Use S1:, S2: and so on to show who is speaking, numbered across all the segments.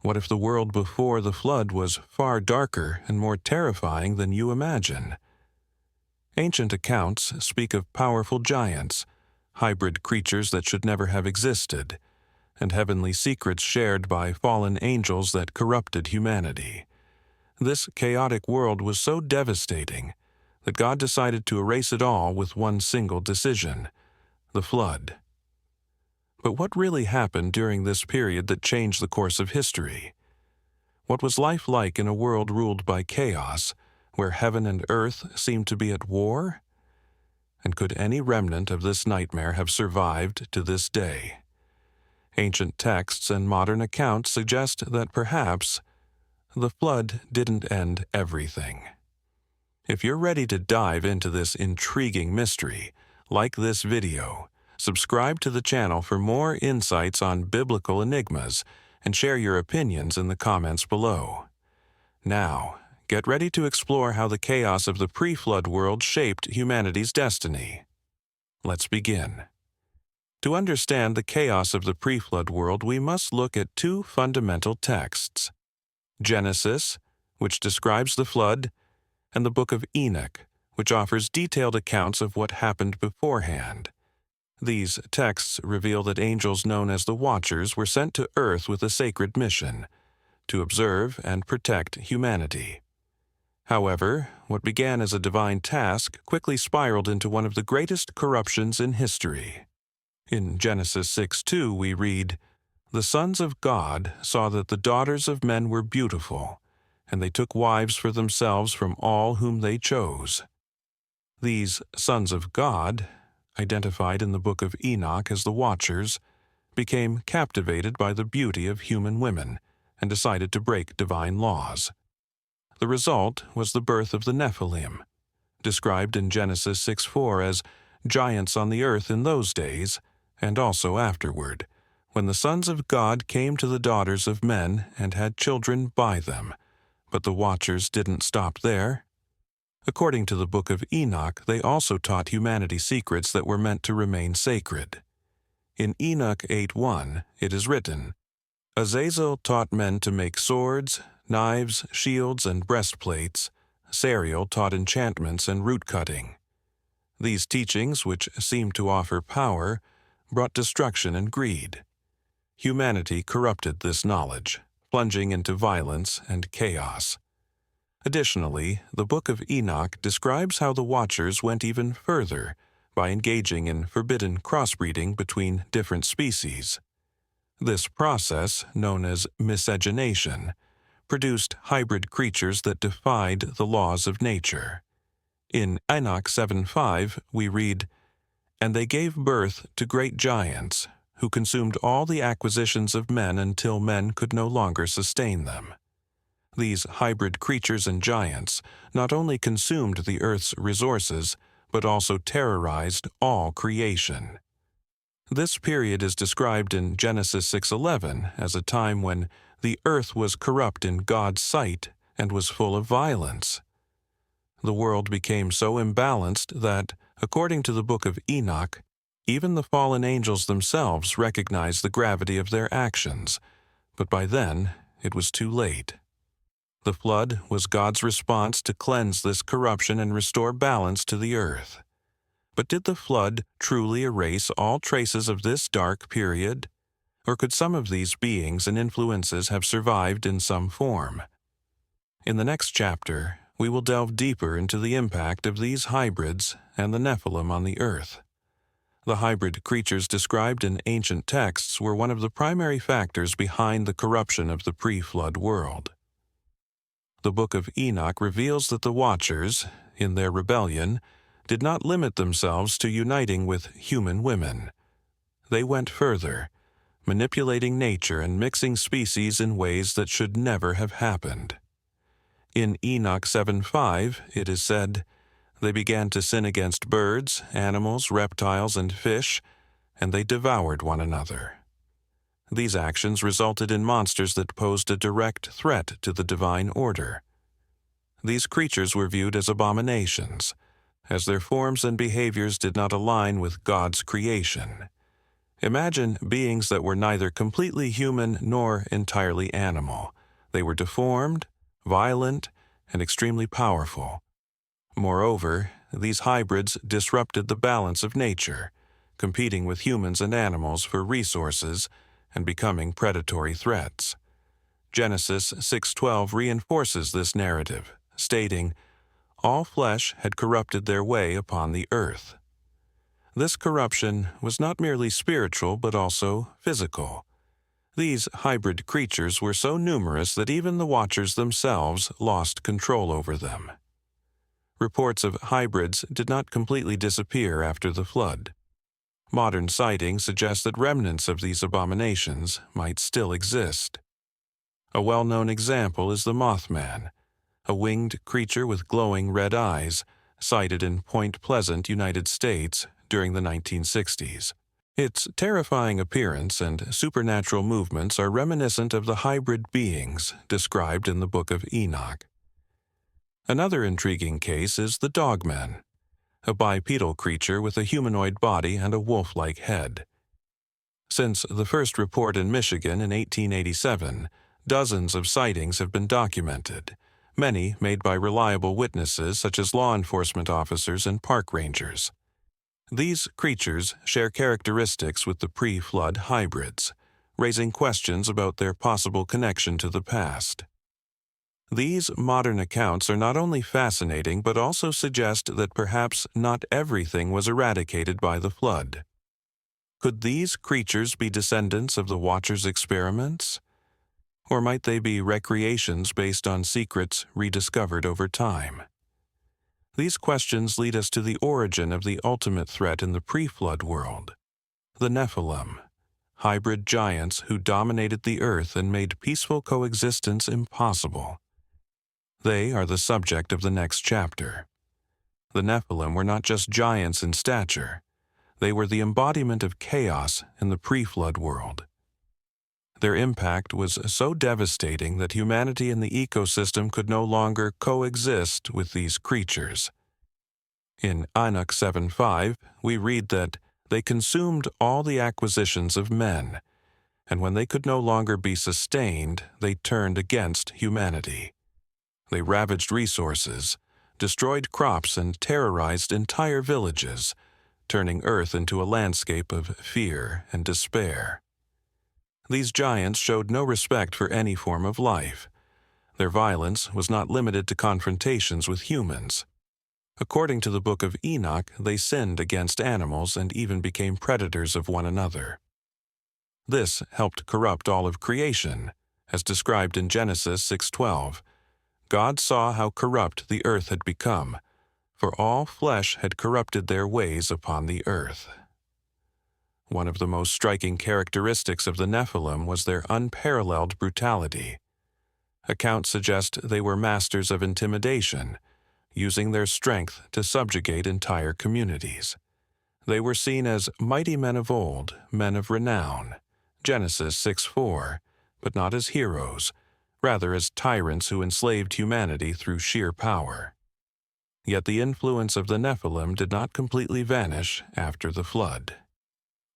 S1: What if the world before the flood was far darker and more terrifying than you imagine? Ancient accounts speak of powerful giants, hybrid creatures that should never have existed, and heavenly secrets shared by fallen angels that corrupted humanity. This chaotic world was so devastating that God decided to erase it all with one single decision: the flood. But what really happened during this period that changed the course of history? What was life like in a world ruled by chaos, where heaven and earth seemed to be at war? And could any remnant of this nightmare have survived to this day? Ancient texts and modern accounts suggest that perhaps the flood didn't end everything. If you're ready to dive into this intriguing mystery, like this video, subscribe to the channel for more insights on biblical enigmas, and share your opinions in the comments below. Now, get ready to explore how the chaos of the pre-flood world shaped humanity's destiny. Let's begin. To understand the chaos of the pre-flood world, we must look at two fundamental texts: Genesis, which describes the flood, and the Book of Enoch, which offers detailed accounts of what happened beforehand. These texts reveal that angels known as the Watchers were sent to earth with a sacred mission: to observe and protect humanity. However, what began as a divine task quickly spiraled into one of the greatest corruptions in history. In Genesis 6:2 we read, "The sons of God saw that the daughters of men were beautiful, and they took wives for themselves from all whom they chose." These sons of God, identified in the Book of Enoch as the Watchers, became captivated by the beauty of human women and decided to break divine laws. The result was the birth of the Nephilim, described in Genesis 6:4 as giants on the earth in those days, and also afterward, when the sons of God came to the daughters of men and had children by them. But the Watchers didn't stop there. According to the Book of Enoch, they also taught humanity secrets that were meant to remain sacred. In Enoch 8:1, it is written, "Azazel taught men to make swords, knives, shields, and breastplates. Sariel taught enchantments and root-cutting." These teachings, which seemed to offer power, brought destruction and greed. Humanity corrupted this knowledge, plunging into violence and chaos. Additionally, the Book of Enoch describes how the Watchers went even further by engaging in forbidden crossbreeding between different species. This process, known as miscegenation, produced hybrid creatures that defied the laws of nature. In Enoch 7:5, we read, "And they gave birth to great giants, who consumed all the acquisitions of men until men could no longer sustain them." These hybrid creatures and giants not only consumed the earth's resources, but also terrorized all creation. This period is described in Genesis 6:11 as a time when the earth was corrupt in God's sight and was full of violence. The world became so imbalanced that, according to the Book of Enoch, even the fallen angels themselves recognized the gravity of their actions, but by then it was too late. The flood was God's response to cleanse this corruption and restore balance to the earth. But did the flood truly erase all traces of this dark period? Or could some of these beings and influences have survived in some form? In the next chapter, we will delve deeper into the impact of these hybrids and the Nephilim on the earth. The hybrid creatures described in ancient texts were one of the primary factors behind the corruption of the pre-flood world. The Book of Enoch reveals that the Watchers, in their rebellion, did not limit themselves to uniting with human women. They went further, manipulating nature and mixing species in ways that should never have happened. In Enoch 7:5, it is said, "They began to sin against birds, animals, reptiles, and fish, and they devoured one another." These actions resulted in monsters that posed a direct threat to the divine order. These creatures were viewed as abominations, as their forms and behaviors did not align with God's creation. Imagine beings that were neither completely human nor entirely animal. They were deformed, violent, and extremely powerful. Moreover, these hybrids disrupted the balance of nature, competing with humans and animals for resources and becoming predatory threats. Genesis 6:12 reinforces this narrative, stating, "All flesh had corrupted their way upon the earth." This corruption was not merely spiritual but also physical. These hybrid creatures were so numerous that even the watchers themselves lost control over them. Reports of hybrids did not completely disappear after the flood. Modern sightings suggest that remnants of these abominations might still exist. A well-known example is the Mothman, a winged creature with glowing red eyes, sighted in Point Pleasant, United States, during the 1960s. Its terrifying appearance and supernatural movements are reminiscent of the hybrid beings described in the Book of Enoch. Another intriguing case is the Dogman, a bipedal creature with a humanoid body and a wolf-like head. Since the first report in Michigan in 1887, dozens of sightings have been documented, many made by reliable witnesses such as law enforcement officers and park rangers. These creatures share characteristics with the pre-flood hybrids, raising questions about their possible connection to the past. These modern accounts are not only fascinating but also suggest that perhaps not everything was eradicated by the flood. Could these creatures be descendants of the Watchers' experiments? Or might they be recreations based on secrets rediscovered over time? These questions lead us to the origin of the ultimate threat in the pre-flood world, the Nephilim, hybrid giants who dominated the earth and made peaceful coexistence impossible. They are the subject of the next chapter. The Nephilim were not just giants in stature. They were the embodiment of chaos in the pre-flood world. Their impact was so devastating that humanity and the ecosystem could no longer coexist with these creatures. In Enoch 7:5, we read that they consumed all the acquisitions of men, and when they could no longer be sustained, they turned against humanity. They ravaged resources, destroyed crops, and terrorized entire villages, turning Earth into a landscape of fear and despair. These giants showed no respect for any form of life. Their violence was not limited to confrontations with humans. According to the Book of Enoch, they sinned against animals and even became predators of one another. This helped corrupt all of creation, as described in Genesis 6:12. God saw how corrupt the earth had become, for all flesh had corrupted their ways upon the earth. One of the most striking characteristics of the Nephilim was their unparalleled brutality. Accounts suggest they were masters of intimidation, using their strength to subjugate entire communities. They were seen as mighty men of old, men of renown, Genesis 6:4, but not as heroes, rather as tyrants who enslaved humanity through sheer power. Yet the influence of the Nephilim did not completely vanish after the flood.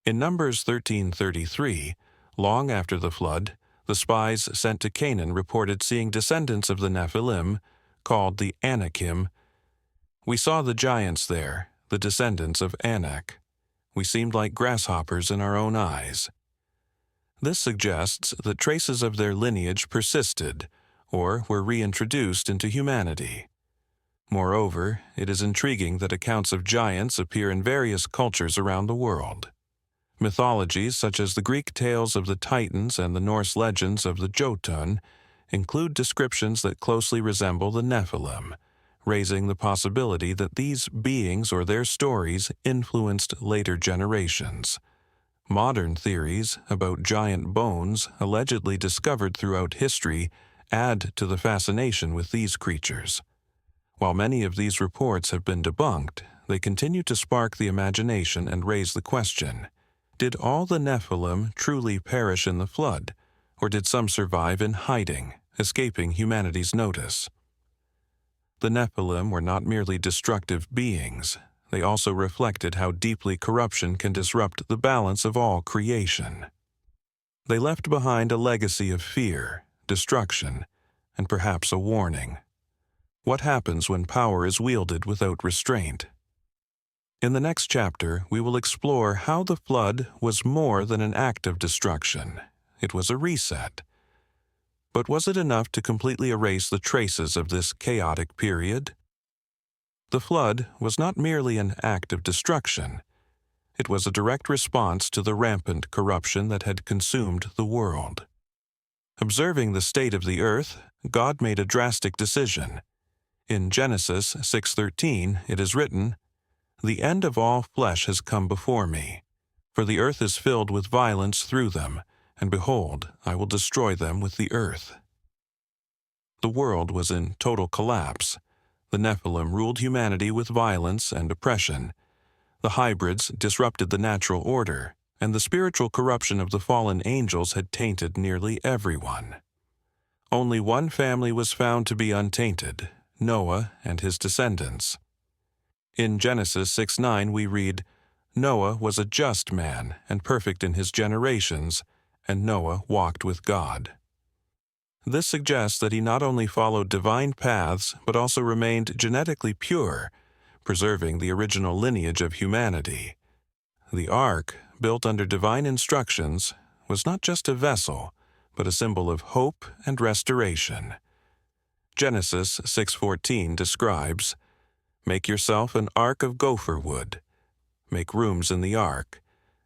S1: In Numbers 13:33, long after the flood, the spies sent to Canaan reported seeing descendants of the Nephilim, called the Anakim. "We saw the giants there, the descendants of Anak. We seemed like grasshoppers in our own eyes." This suggests that traces of their lineage persisted, or were reintroduced into humanity. Moreover, it is intriguing that accounts of giants appear in various cultures around the world. Mythologies such as the Greek tales of the Titans and the Norse legends of the Jotun include descriptions that closely resemble the Nephilim, raising the possibility that these beings or their stories influenced later generations. Modern theories about giant bones allegedly discovered throughout history add to the fascination with these creatures. While many of these reports have been debunked, they continue to spark the imagination and raise the question: did all the Nephilim truly perish in the flood, or did some survive in hiding, escaping humanity's notice? The Nephilim were not merely destructive beings. they also reflected how deeply corruption can disrupt the balance of all creation. They left behind a legacy of fear, destruction, and perhaps a warning. What happens when power is wielded without restraint? In the next chapter, we will explore how the flood was more than an act of destruction. It was a reset. But was it enough to completely erase the traces of this chaotic period? The flood was not merely an act of destruction. It was a direct response to the rampant corruption that had consumed the world. Observing the state of the earth, God made a drastic decision. In Genesis 6:13, it is written, "The end of all flesh has come before me, for the earth is filled with violence through them, and behold, I will destroy them with the earth." The world was in total collapse. The Nephilim ruled humanity with violence and oppression. The hybrids disrupted the natural order, and the spiritual corruption of the fallen angels had tainted nearly everyone. Only one family was found to be untainted, Noah and his descendants. In Genesis 6:9 we read, "Noah was a just man and perfect in his generations, and Noah walked with God." This suggests that he not only followed divine paths, but also remained genetically pure, preserving the original lineage of humanity. The ark, built under divine instructions, was not just a vessel, but a symbol of hope and restoration. Genesis 6:14 describes, "Make yourself an ark of gopher wood. Make rooms in the ark,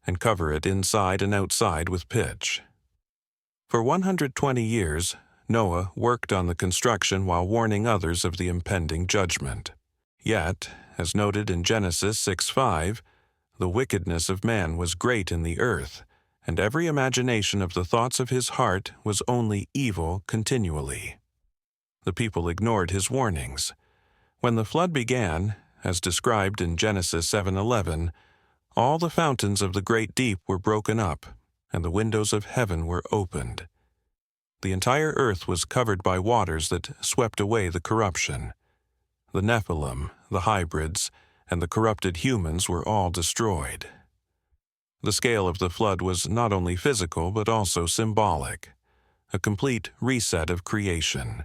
S1: and cover it inside and outside with pitch." For 120 years, Noah worked on the construction while warning others of the impending judgment. Yet, as noted in Genesis 6:5, the wickedness of man was great in the earth, and every imagination of the thoughts of his heart was only evil continually. The people ignored his warnings. When the flood began, as described in Genesis 7:11, all the fountains of the great deep were broken up, and the windows of heaven were opened. The entire earth was covered by waters that swept away the corruption. The Nephilim, the hybrids, and the corrupted humans were all destroyed. The scale of the flood was not only physical but also symbolic, a complete reset of creation.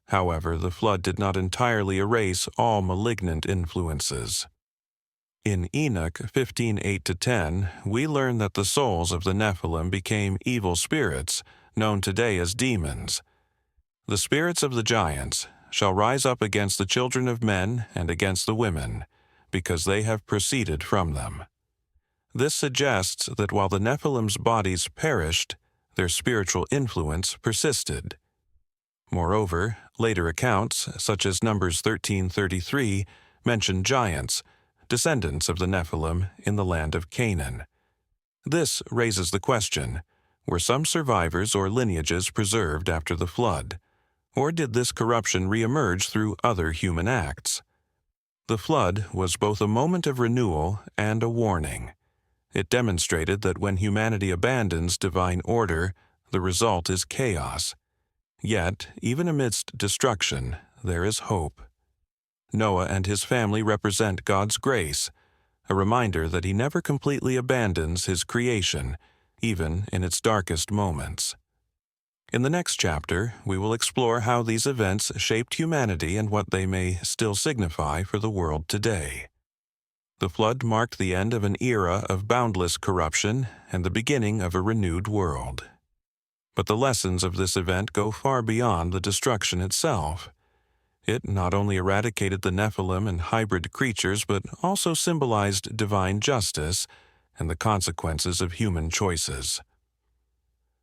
S1: However, the flood did not entirely erase all malignant influences. In Enoch 15:8-10, we learn that the souls of the Nephilim became evil spirits, known today as demons. "The spirits of the giants shall rise up against the children of men and against the women, because they have proceeded from them." This suggests that while the Nephilim's bodies perished, their spiritual influence persisted. Moreover, later accounts, such as Numbers 13:33, mention giants, descendants of the Nephilim, in the land of Canaan. This raises the question, were some survivors or lineages preserved after the flood? Or did this corruption reemerge through other human acts? The flood was both a moment of renewal and a warning. It demonstrated that when humanity abandons divine order, the result is chaos. Yet, even amidst destruction, there is hope. Noah and his family represent God's grace, a reminder that He never completely abandons His creation, even in its darkest moments. In the next chapter, we will explore how these events shaped humanity and what they may still signify for the world today. The flood marked the end of an era of boundless corruption and the beginning of a renewed world. But the lessons of this event go far beyond the destruction itself. It not only eradicated the Nephilim and hybrid creatures, but also symbolized divine justice and the consequences of human choices.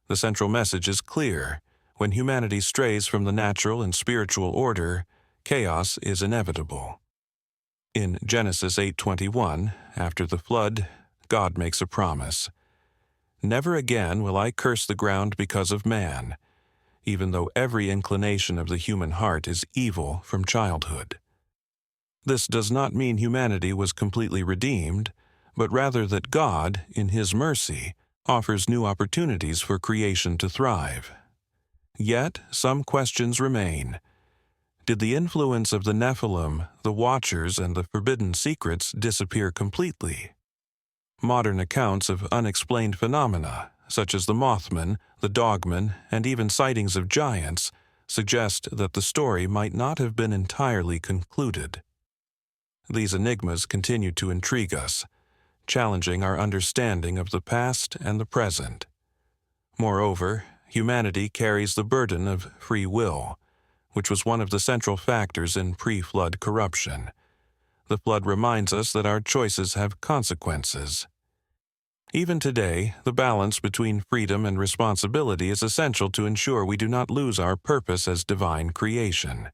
S1: The central message is clear. When humanity strays from the natural and spiritual order, chaos is inevitable. In Genesis 8:21, after the flood, God makes a promise. "Never again will I curse the ground because of man, even though every inclination of the human heart is evil from childhood." This does not mean humanity was completely redeemed, but rather that God, in His mercy, offers new opportunities for creation to thrive. Yet, some questions remain. Did the influence of the Nephilim, the Watchers, and the forbidden secrets disappear completely? Modern accounts of unexplained phenomena, such as the Mothman, the Dogman, and even sightings of giants, suggest that the story might not have been entirely concluded. These enigmas continue to intrigue us, challenging our understanding of the past and the present. Moreover, humanity carries the burden of free will, which was one of the central factors in pre-flood corruption. The flood reminds us that our choices have consequences. Even today, the balance between freedom and responsibility is essential to ensure we do not lose our purpose as divine creation.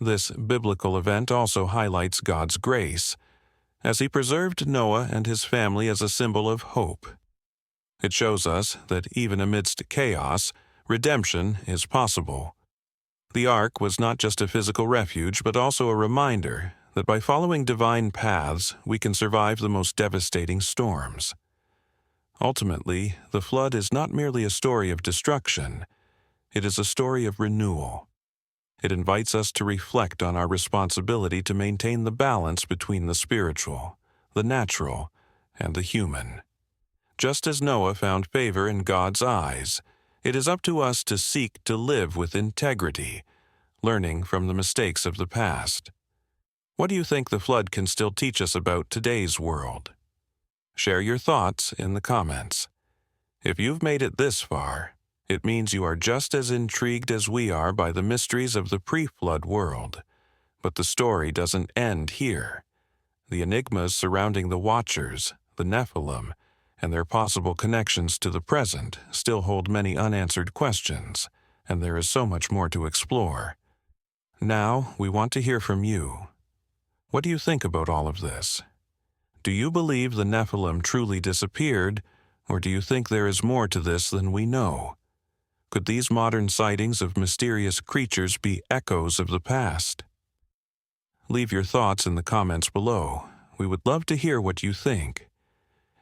S1: This biblical event also highlights God's grace, as He preserved Noah and his family as a symbol of hope. It shows us that even amidst chaos, redemption is possible. The ark was not just a physical refuge, but also a reminder that by following divine paths, we can survive the most devastating storms. Ultimately, the flood is not merely a story of destruction, it is a story of renewal. It invites us to reflect on our responsibility to maintain the balance between the spiritual, the natural, and the human. Just as Noah found favor in God's eyes, it is up to us to seek to live with integrity, learning from the mistakes of the past. What do you think the flood can still teach us about today's world? Share your thoughts in the comments. If you've made it this far, it means you are just as intrigued as we are by the mysteries of the pre-flood world. But the story doesn't end here. The enigmas surrounding the Watchers, the Nephilim, and their possible connections to the present still hold many unanswered questions, and there is so much more to explore. Now, we want to hear from you. What do you think about all of this? Do you believe the Nephilim truly disappeared, or do you think there is more to this than we know? Could these modern sightings of mysterious creatures be echoes of the past? Leave your thoughts in the comments below. We would love to hear what you think.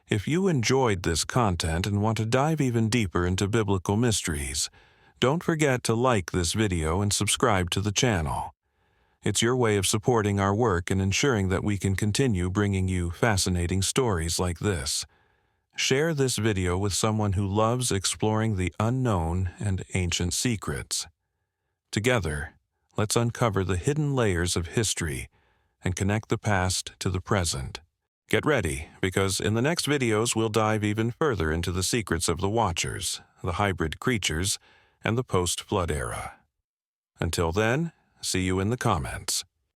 S1: If you enjoyed this content and want to dive even deeper into biblical mysteries, don't forget to like this video and subscribe to the channel. It's your way of supporting our work and ensuring that we can continue bringing you fascinating stories like this. Share this video with someone who loves exploring the unknown and ancient secrets. Together, let's uncover the hidden layers of history and connect the past to the present. Get ready, because in the next videos we'll dive even further into the secrets of the Watchers, the hybrid creatures, and the post-flood era. Until then, see you in the comments.